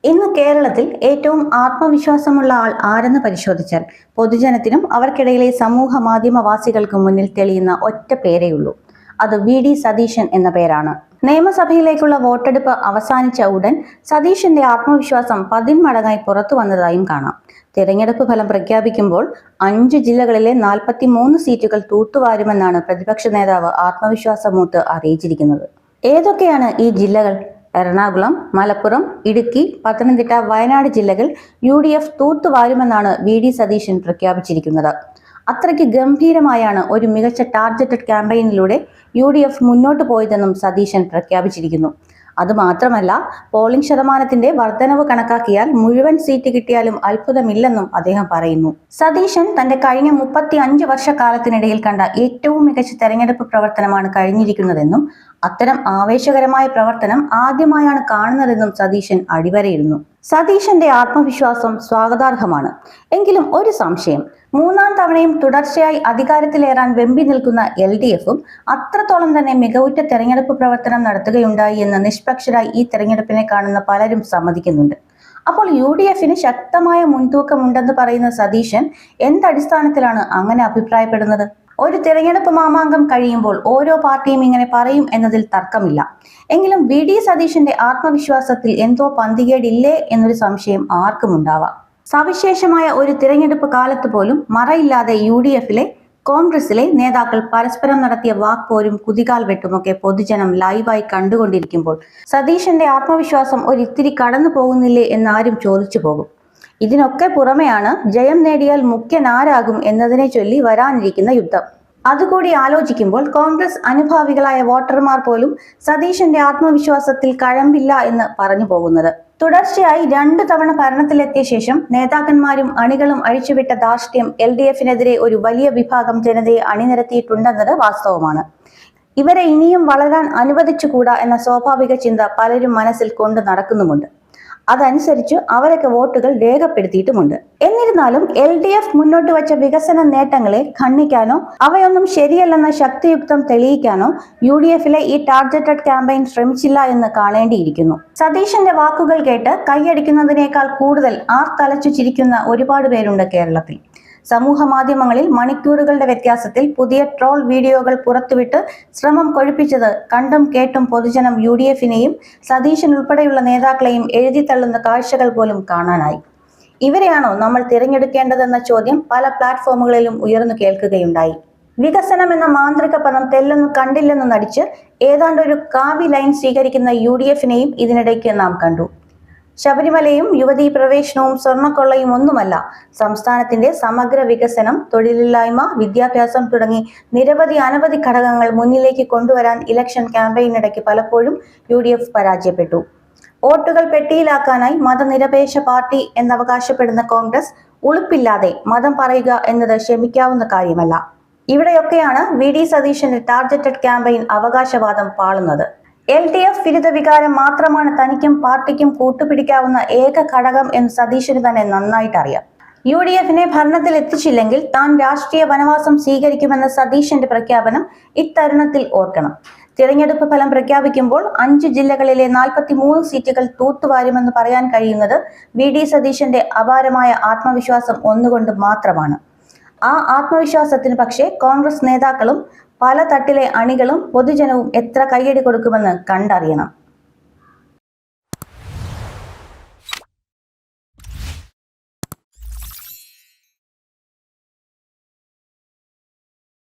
ഇന്ന് കേരളത്തിൽ ഏറ്റവും ആത്മവിശ്വാസമുള്ള ആൾ ആരെന്ന് പരിശോധിച്ചാൽ പൊതുജനത്തിനും അവർക്കിടയിലെ സമൂഹ മാധ്യമവാസികൾക്കും മുന്നിൽ തെളിയുന്ന ഒറ്റ പേരേയുള്ളൂ. അത് VD സതീശൻ എന്ന പേരാണ്. നിയമസഭയിലേക്കുള്ള വോട്ടെടുപ്പ് അവസാനിച്ച ഉടൻ സതീശന്റെ ആത്മവിശ്വാസം 10 മടങ്ങായി പുറത്തു വന്നതായും കാണാം. തിരഞ്ഞെടുപ്പ് ഫലം പ്രഖ്യാപിക്കുമ്പോൾ 5 ജില്ലകളിലെ 43 സീറ്റുകൾ തൂത്തുവാരുമെന്നാണ് പ്രതിപക്ഷ നേതാവ് ആത്മവിശ്വാസമൂത്ത് അറിയിച്ചിരിക്കുന്നത്. ഏതൊക്കെയാണ് ഈ ജില്ലകൾ? എറണാകുളം, മലപ്പുറം, ഇടുക്കി, പത്തനംതിട്ട, വയനാട് ജില്ലകൾ UDF തൂത്തുവാരുമെന്നാണ് VD സതീശൻ പ്രഖ്യാപിച്ചിരിക്കുന്നത്. അത്രയ്ക്ക് ഗംഭീരമായാണ് ഒരു മികച്ച ടാർഗറ്റഡ് ക്യാമ്പയിനിലൂടെ UDF മുന്നോട്ട് പോയതെന്നും സതീശൻ പ്രഖ്യാപിച്ചിരിക്കുന്നു. അതുമാത്രമല്ല, പോളിംഗ് ശതമാനത്തിന്റെ വർധനവ് കണക്കാക്കിയാൽ മുഴുവൻ സീറ്റ് കിട്ടിയാലും അത്ഭുതമില്ലെന്നും അദ്ദേഹം പറയുന്നു. സതീശൻ തന്റെ കഴിഞ്ഞ 35 വർഷക്കാലത്തിനിടയിൽ കണ്ട ഏറ്റവും മികച്ച തെരഞ്ഞെടുപ്പ് പ്രവർത്തനമാണ് കഴിഞ്ഞിരിക്കുന്നതെന്നും അത്തരം ആവേശകരമായ പ്രവർത്തനം ആദ്യമായാണ് കാണുന്നതെന്നും സതീശൻ അടിവരയിടുന്നു. സതീശന്റെ ആത്മവിശ്വാസം സ്വാഗതാർഹമാണ്. എങ്കിലും ഒരു സംശയം: 3ാം തവണയും തുടർച്ചയായി അധികാരത്തിലേറാൻ വെമ്പി നിൽക്കുന്ന LDFും അത്രത്തോളം തന്നെ മികവുറ്റ തെരഞ്ഞെടുപ്പ് പ്രവർത്തനം നടത്തുകയുണ്ടായി എന്ന് നിഷ്പക്ഷരായി ഈ തെരഞ്ഞെടുപ്പിനെ കാണുന്ന പലരും സമ്മതിക്കുന്നുണ്ട്. അപ്പോൾ UDFന് ശക്തമായ മുൻതൂക്കമുണ്ടെന്ന് പറയുന്ന സതീശൻ എന്തടിസ്ഥാനത്തിലാണ് അങ്ങനെ അഭിപ്രായപ്പെടുന്നത്? ഒരു തിരഞ്ഞെടുപ്പ് മാമാങ്കം കഴിയുമ്പോൾ ഓരോ പാർട്ടിയും ഇങ്ങനെ പറയും എന്നതിൽ തർക്കമില്ല. എങ്കിലും VD സതീശന്റെ ആത്മവിശ്വാസത്തിൽ എന്തോ പന്തികേടില്ലേ എന്നൊരു സംശയം ആർക്കും ഉണ്ടാവാം. സവിശേഷമായ ഒരു തിരഞ്ഞെടുപ്പ് കാലത്ത് പോലും മറയില്ലാതെ UDFിലെ, കോൺഗ്രസിലെ നേതാക്കൾ പരസ്പരം നടത്തിയ വാക്പോരും കുതികാൽ വെട്ടുമൊക്കെ പൊതുജനം ലൈവായി കണ്ടുകൊണ്ടിരിക്കുമ്പോൾ സതീശന്റെ ആത്മവിശ്വാസം ഒരിത്തിരി കടന്നു പോകുന്നില്ലേ എന്നാരും ചോദിച്ചു പോകും. ഇതിനൊക്കെ പുറമെയാണ് ജയം നേടിയാൽ മുഖ്യനാരാകും എന്നതിനെ ചൊല്ലി വരാനിരിക്കുന്ന യുദ്ധം. അതുകൂടി ആലോചിക്കുമ്പോൾ കോൺഗ്രസ് അനുഭാവികളായ വോട്ടർമാർ പോലും സതീശന്റെ ആത്മവിശ്വാസത്തിൽ കഴമ്പില്ല എന്ന് പറഞ്ഞു പോകുന്നത്. തുടർച്ചയായി 2 തവണ ഭരണത്തിലെത്തിയ ശേഷം നേതാക്കന്മാരും അണികളും അഴിച്ചുവിട്ട ധാർഷ്ട്യം LDFിനെതിരെ ഒരു വലിയ വിഭാഗം ജനതയെ അണിനിരത്തിയിട്ടുണ്ടെന്നത് വാസ്തവമാണ്. ഇവരെ ഇനിയും വളരാൻ അനുവദിച്ചുകൂടാ എന്ന സ്വാഭാവിക ചിന്ത പലരും മനസ്സിൽ കൊണ്ട് നടക്കുന്നുമുണ്ട്. അതനുസരിച്ച് അവരൊക്കെ വോട്ടുകൾ രേഖപ്പെടുത്തിയിട്ടുമുണ്ട്. എന്നിരുന്നാലും LDF മുന്നോട്ട് വച്ച വികസന നേട്ടങ്ങളെ ഖണ്ഡിക്കാനോ അവയൊന്നും ശരിയല്ലെന്ന ശക്തിയുക്തം തെളിയിക്കാനോ UDFിലെ ഈ ടാർഗറ്റഡ് ക്യാമ്പയിൻ ശ്രമിച്ചില്ല എന്ന് കാണേണ്ടിയിരിക്കുന്നു. സതീശന്റെ വാക്കുകൾ കേട്ട് കൈയടിക്കുന്നതിനേക്കാൾ കൂടുതൽ ആർത്തലച്ചു ചിരിക്കുന്ന ഒരുപാട് പേരുണ്ട് കേരളത്തിൽ. സമൂഹ മാധ്യമങ്ങളിൽ മണിക്കൂറുകളുടെ വ്യത്യാസത്തിൽ പുതിയ ട്രോൾ വീഡിയോകൾ പുറത്തുവിട്ട് ശ്രമം കൊഴുപ്പിച്ചത് കണ്ടും കേട്ടും പൊതുജനം UDFിനെയും സതീശൻ ഉൾപ്പെടെയുള്ള നേതാക്കളെയും എഴുതിത്തള്ളുന്ന കാഴ്ചകൾ പോലും കാണാനായി. ഇവരെയാണോ നമ്മൾ തിരഞ്ഞെടുക്കേണ്ടതെന്ന ചോദ്യം പല പ്ലാറ്റ്ഫോമുകളിലും ഉയർന്നു കേൾക്കുകയുണ്ടായി. വികസനം എന്ന മാന്ത്രിക പദം തെല്ലൊന്നും കണ്ടില്ലെന്ന് നടിച്ച് ഏതാണ്ട് ഒരു കാവി ലൈൻ സ്വീകരിക്കുന്ന UDFിനെയും ഇതിനിടയ്ക്ക് നാം കണ്ടു. ശബരിമലയും യുവതീ പ്രവേശനവും സ്വർണ്ണക്കൊള്ളയും ഒന്നുമല്ല, സംസ്ഥാനത്തിന്റെ സമഗ്ര വികസനം, തൊഴിലില്ലായ്മ, വിദ്യാഭ്യാസം തുടങ്ങി അനവധി ഘടകങ്ങൾ മുന്നിലേക്ക് കൊണ്ടുവരാൻ ഇലക്ഷൻ ക്യാമ്പയിനിടയ്ക്ക് പലപ്പോഴും UDF പരാജയപ്പെട്ടു. വോട്ടുകൾ പെട്ടിയിലാക്കാനായി മതനിരപേക്ഷ പാർട്ടി എന്നവകാശപ്പെടുന്ന കോൺഗ്രസ് ഉളുപ്പില്ലാതെ മതം പറയുക എന്നത് ക്ഷമിക്കാവുന്ന കാര്യമല്ല. ഇവിടെയൊക്കെയാണ് VD സതീശന്റെ ടാർഗറ്റഡ് ക്യാമ്പയിൻ അവകാശവാദം പാളുന്നത്. LDF വിരുദ്ധ വികാരം മാത്രമാണ് തനിക്കും പാർട്ടിക്കും കൂട്ടുപിടിക്കാവുന്ന ഏക ഘടകം എന്ന് സതീശന് തന്നെ നന്നായിട്ട് അറിയാം. UDFിനെ ഭരണത്തിൽ എത്തിച്ചില്ലെങ്കിൽ താൻ രാഷ്ട്രീയ വനവാസം സ്വീകരിക്കുമെന്ന സതീശന്റെ പ്രഖ്യാപനം ഇത്തരുണത്തിൽ ഓർക്കണം. തിരഞ്ഞെടുപ്പ് ഫലം പ്രഖ്യാപിക്കുമ്പോൾ 5 ജില്ലകളിലെ 43 സീറ്റുകൾ തൂത്തുവാരുമെന്ന് പറയാൻ കഴിയുന്നത് VD സതീശന്റെ അപാരമായ ആത്മവിശ്വാസം ഒന്നുകൊണ്ട് മാത്രമാണ്. ആ ആത്മവിശ്വാസത്തിന് പക്ഷേ കോൺഗ്രസ് നേതാക്കളും പല തട്ടിലെ അണികളും പൊതുജനവും എത്ര കയ്യടി കൊടുക്കുമെന്ന് കണ്ടറിയണം.